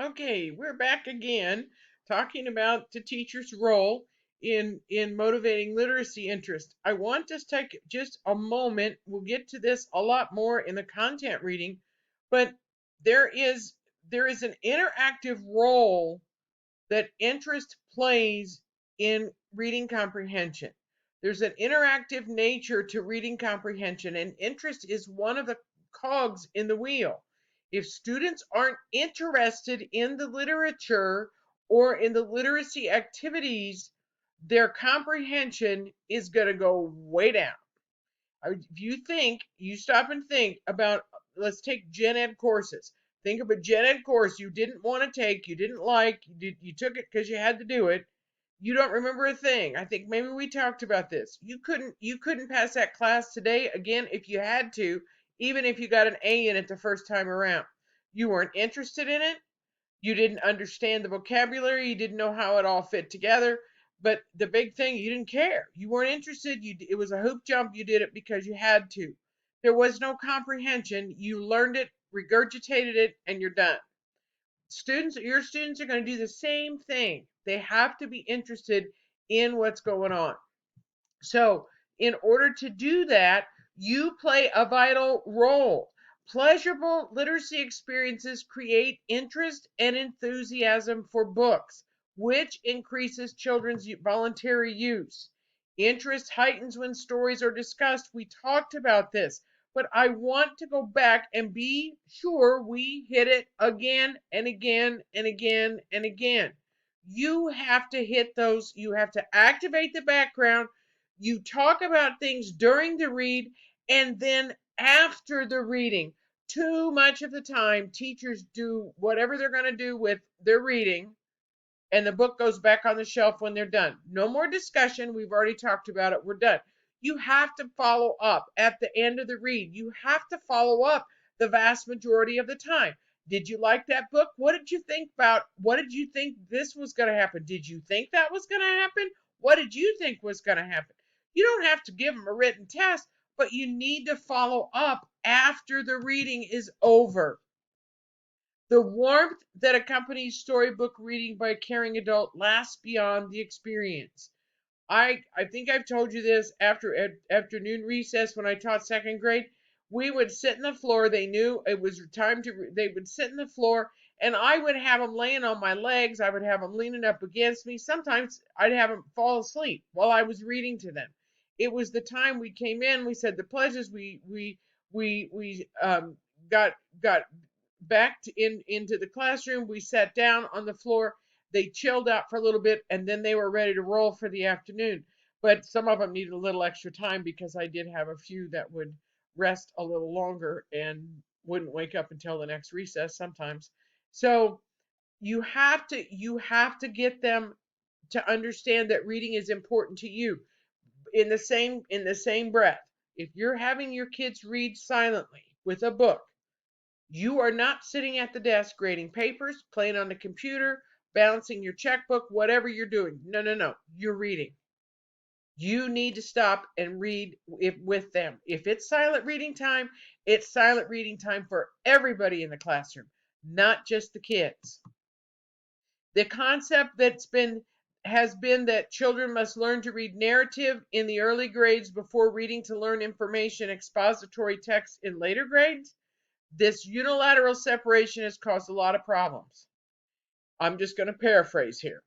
Okay, we're back again talking about the teacher's role in motivating literacy interest. I want to take just a moment. We'll get to this a lot more in the content reading, but there is there is an interactive role that interest plays in reading comprehension. There's an interactive nature to reading comprehension, and interest is one of the cogs in the wheel. If students aren't interested in the literature or in the literacy activities, their comprehension is going to go way down. If you stop and think about, let's take gen ed courses. Think of a gen ed course you didn't want to take, you didn't like, you took it because you had to do it. You don't remember a thing. I think maybe we talked about this. You couldn't pass that class today again if you had to, even if you got an A in it the first time around. You weren't interested in it. You didn't understand the vocabulary, you didn't know how it all fit together. But the big thing, you didn't care. You weren't interested. It was a hoop jump. You did it because you had to. There was no comprehension. You learned it, regurgitated it, and you're done. Your students are going to do the same thing. They have to be interested in what's going on. So, in order to do that, you play a vital role. Pleasurable literacy experiences create interest and enthusiasm for books, which increases children's voluntary use. Interest heightens when stories are discussed. We talked about this, but I want to go back and be sure we hit it again and again and again and again. You have to hit those, you have to activate the background. You talk about things during the read and then after the reading. Too much of the time, teachers do whatever they're going to do with their reading, and the book goes back on the shelf when they're done. No more discussion. We've already talked about it. We're done. You have to follow up at the end of the read. You have to follow up the vast majority of the time. Did you like that book? What did you think about? What did you think this was going to happen? Did you think that was going to happen? What did you think was going to happen? You don't have to give them a written test, but you need to follow up after the reading is over. The warmth that accompanies storybook reading by a caring adult lasts beyond the experience. I think I've told you this after afternoon recess when I taught second grade. We would sit in the floor. They knew it was time to. They would sit in the floor, and I would have them laying on my legs. I would have them leaning up against me. Sometimes I'd have them fall asleep while I was reading to them. It was the time we came in. We said the pledges. We got back into the classroom. We sat down on the floor. They chilled out for a little bit, and then they were ready to roll for the afternoon. But some of them needed a little extra time because I did have a few that would rest a little longer and wouldn't wake up until the next recess sometimes. So you have to get them to understand that reading is important to you. In the same breath, if you're having your kids read silently with a book, you are not sitting at the desk grading papers, playing on the computer, balancing your checkbook, whatever you're doing. No, no, no. You're reading. You need to stop and read with them. If it's silent reading time, it's silent reading time for everybody in the classroom, not just the kids. The concept has been that children must learn to read narrative in the early grades before reading to learn information expository text in later grades. This unilateral separation has caused a lot of problems. I'm just going to paraphrase here.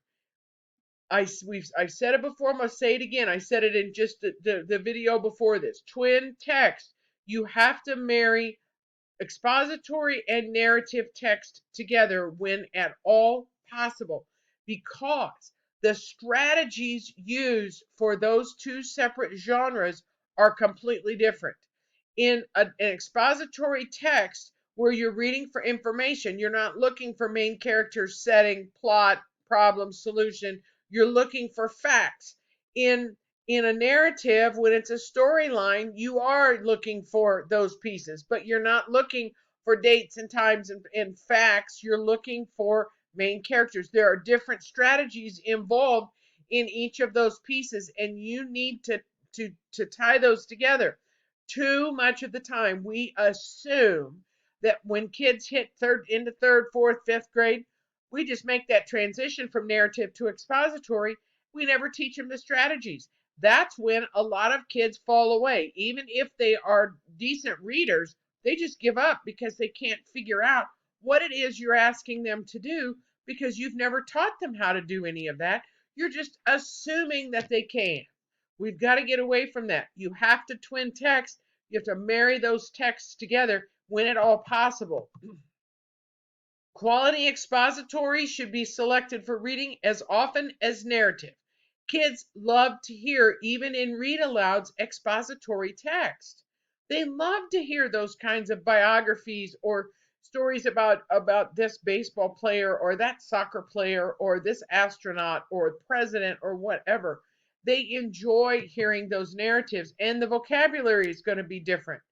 I've said it before, I'm going to say it again. I said it in just the video before this. Twin text. You have to marry expository and narrative text together when at all possible, because the strategies used for those two separate genres are completely different. In an expository text where you're reading for information, you're not looking for main character, setting, plot, problem, solution. You're looking for facts. In a narrative, when it's a storyline, you are looking for those pieces, but you're not looking for dates and times and facts. You're looking for main characters. There are different strategies involved in each of those pieces, and you need to tie those together. Too much of the time, we assume that when kids hit third, fourth, fifth grade, We just make that transition from narrative to expository. We never teach them the strategies. That's when a lot of kids fall away. Even if they are decent readers, they just give up because they can't figure out what it is you're asking them to do because you've never taught them how to do any of that. You're just assuming that they can. We've got to get away from that. You have to twin text. You have to marry those texts together when at all possible. Quality expository should be selected for reading as often as narrative. Kids love to hear, even in read alouds, expository text. They love to hear those kinds of biographies or stories about this baseball player or that soccer player or this astronaut or president or whatever. They enjoy hearing those narratives, and the vocabulary is going to be different.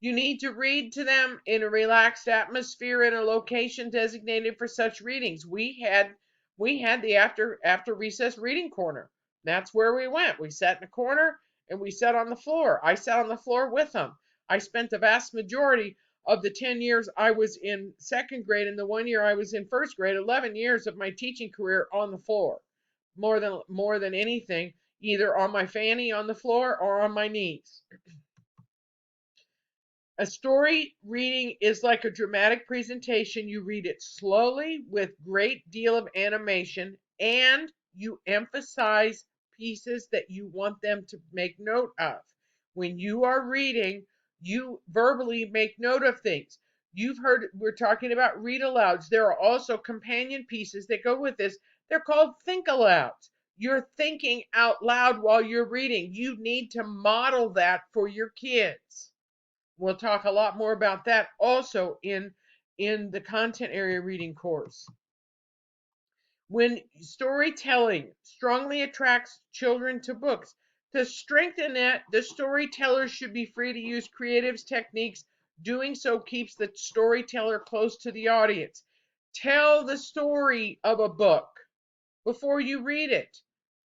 You need to read to them in a relaxed atmosphere in a location designated for such readings. We had the after recess reading corner. That's where we went. We sat in a corner and we sat on the floor. I sat on the floor with them. I spent the vast majority of the 10 years I was in second grade and the 1 year I was in first grade, 11 years of my teaching career on the floor. More than anything, either on my fanny on the floor or on my knees. A story reading is like a dramatic presentation. You read it slowly with great deal of animation, and you emphasize pieces that you want them to make note of. When you are reading, you verbally make note of things. You've heard we're talking about read alouds. There are also companion pieces that go with this. They're called think alouds. You're thinking out loud while you're reading. You need to model that for your kids. We'll talk a lot more about that also in the content area reading course. When storytelling strongly attracts children to books, to strengthen that, the storyteller should be free to use creative techniques. Doing so keeps the storyteller close to the audience. Tell the story of a book before you read it.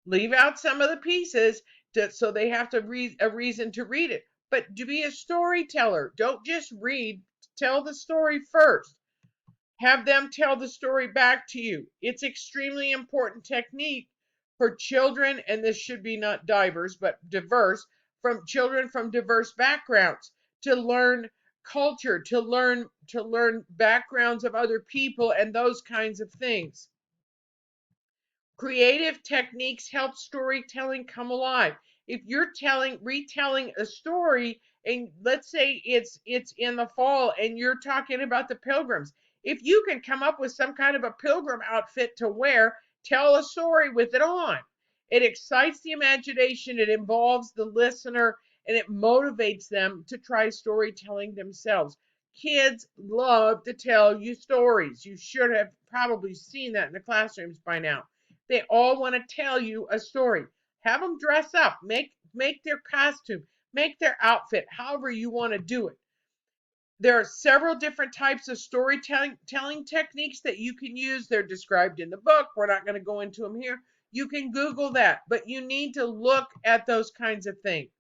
Leave out some of the pieces so they have to read a reason to read it. But to be a storyteller, don't just read, tell the story first. Have them tell the story back to you. It's extremely important technique for children, and this should be not diverse, but diverse, from children from diverse backgrounds to learn culture, to learn backgrounds of other people and those kinds of things. Creative techniques help storytelling come alive. If you're retelling a story, and let's say it's in the fall and you're talking about the pilgrims, if you can come up with some kind of a pilgrim outfit to wear, tell a story with it on. It excites the imagination, it involves the listener, and it motivates them to try storytelling themselves. Kids love to tell you stories. You should have probably seen that in the classrooms by now. They all want to tell you a story. Have them dress up, make their costume, make their outfit, however you want to do it. There are several different types of storytelling techniques that you can use. They're described in the book. We're not going to go into them here. You can Google that, but you need to look at those kinds of things.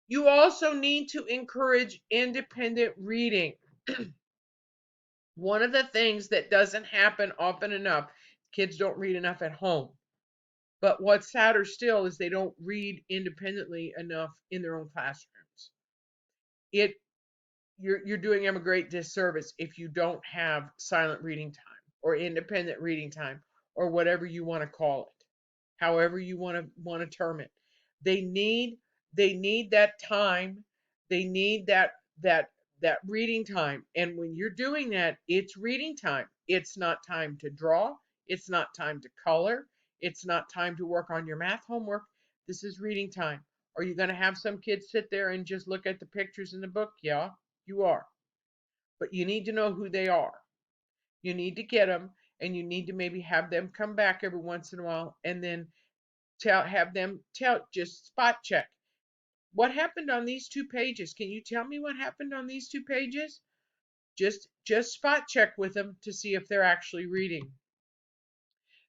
You also need to encourage independent reading. One of the things that doesn't happen often enough, kids don't read enough at home. But what's sadder still is they don't read independently enough in their own classrooms. You're doing them a great disservice if you don't have silent reading time or independent reading time or whatever you want to call it, however you want to term it. They need that time. They need that reading time. And when you're doing that, it's reading time. It's not time to draw. It's not time to color. It's not time to work on your math homework. This is reading time. Are you going to have some kids sit there and just look at the pictures in the book? Yeah, you are. But you need to know who they are. You need to get them, and you need to maybe have them come back every once in a while and then have them just spot check. What happened on these 2 pages? Can you tell me what happened on these 2 pages? Just spot check with them to see if they're actually reading.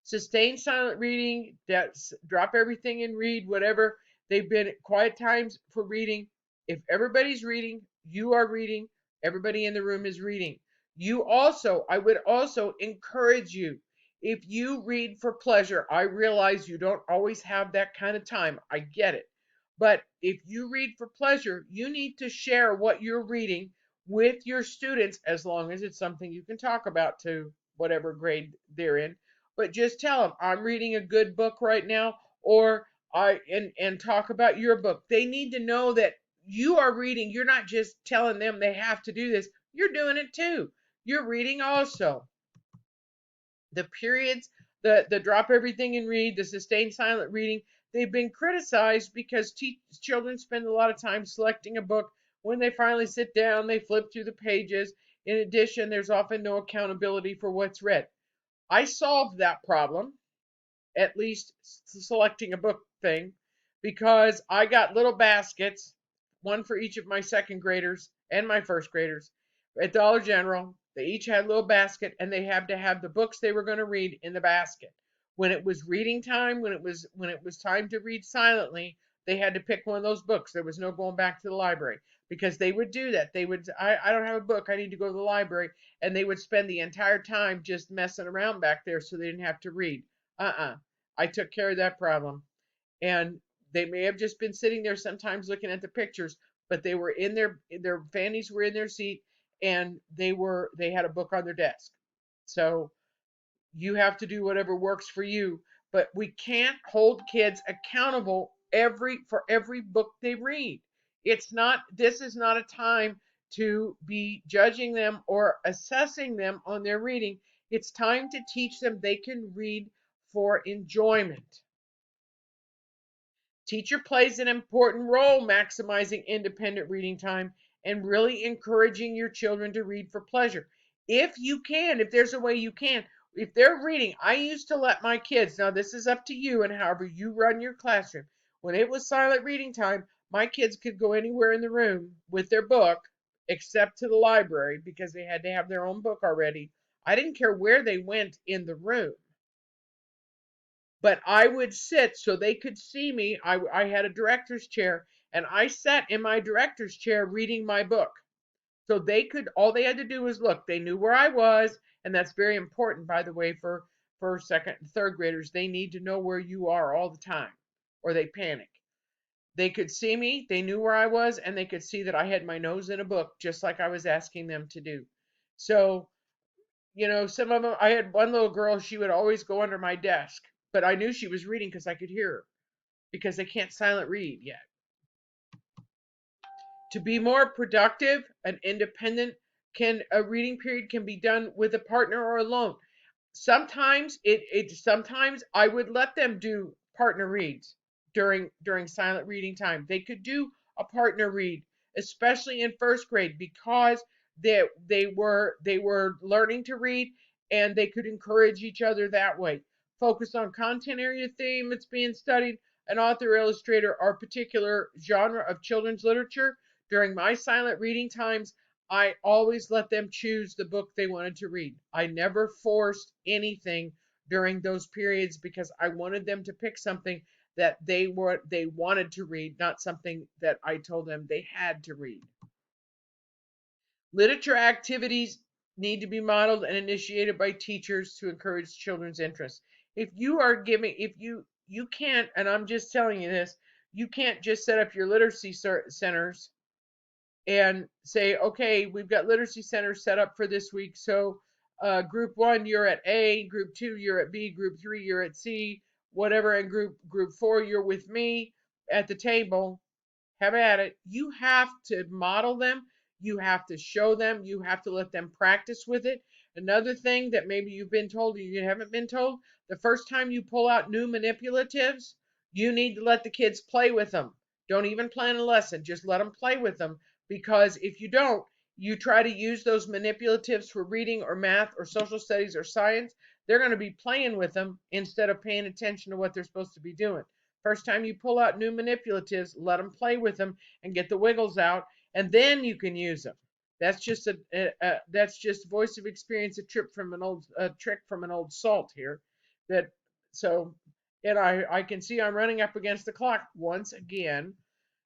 Sustained silent reading, that's drop everything and read whatever. They've been quiet times for reading. If everybody's reading, you are reading, everybody in the room is reading. I would also encourage you, if you read for pleasure, I realize you don't always have that kind of time. I get it. But if you read for pleasure, you need to share what you're reading with your students, as long as it's something you can talk about to whatever grade they're in. But just tell them, I'm reading a good book right now, or and talk about your book. They need to know that you are reading. You're not just telling them they have to do this. You're doing it too. You're reading also. The periods, the drop everything and read, the sustained silent reading, they've been criticized because children spend a lot of time selecting a book. When they finally sit down, they flip through the pages. In addition, there's often no accountability for what's read. I solved that problem, at least selecting a book thing, because I got little baskets, one for each of my second graders and my first graders at Dollar General. They each had a little basket, and they had to have the books they were going to read in the basket. When it was reading time, when it was time to read silently, they had to pick one of those books. There was no going back to the library, because they would do that. They would, I don't have a book, I need to go to the library, and they would spend the entire time just messing around back there so they didn't have to read. Uh-uh. I took care of that problem. And they may have just been sitting there sometimes looking at the pictures, but they were in their fannies were in their seat, and they had a book on their desk. So you have to do whatever works for you, but we can't hold kids accountable for every book they read. This is not a time to be judging them or assessing them on their reading. It's time to teach them they can read for enjoyment. Teacher plays an important role maximizing independent reading time and really encouraging your children to read for pleasure. If you can, if there's a way you can, if they're reading, I used to let my kids, now this is up to you and however you run your classroom. When it was silent reading time, my kids could go anywhere in the room with their book except to the library because they had to have their own book already. I didn't care where they went in the room, but I would sit so they could see me. I had a director's chair, and I sat in my director's chair reading my book. So all they had to do was look. They knew where I was, and that's very important, by the way, for second and third graders. They need to know where you are all the time, or they panic. They could see me, they knew where I was, and they could see that I had my nose in a book, just like I was asking them to do. So some of them, I had one little girl, she would always go under my desk, but I knew she was reading because I could hear her, because they can't silent read yet. To be more productive and independent, a reading period can be done with a partner or alone. Sometimes I would let them do partner reads during silent reading time. They could do a partner read, especially in first grade, because they were learning to read, and they could encourage each other that way. Focus on content area theme that's being studied, an author illustrator or particular genre of children's literature. During my silent reading times, I always let them choose the book they wanted to read. I never forced anything during those periods because I wanted them to pick something that they wanted to read, not something that I told them they had to read. Literature activities need to be modeled and initiated by teachers to encourage children's interest. If you can't, and I'm just telling you this, you can't just set up your literacy centers and say, okay, we've got literacy centers set up for this week. So group 1, you're at A, group 2, you're at B, group 3, you're at C, whatever, and group 4, you're with me at the table. Have at it. You have to model them. You have to show them. You have to let them practice with it. Another thing that maybe you've been told or you haven't been told, the first time you pull out new manipulatives, you need to let the kids play with them. Don't even plan a lesson. Just let them play with them, because if you don't, you try to use those manipulatives for reading or math or social studies or science, they're going to be playing with them instead of paying attention to what they're supposed to be doing. First time you pull out new manipulatives, let them play with them and get the wiggles out, and then you can use them. That's just voice of experience, a trick from an old salt here. That so, and I can see I'm running up against the clock once again.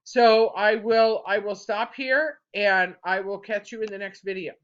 So I will stop here, and I will catch you in the next video.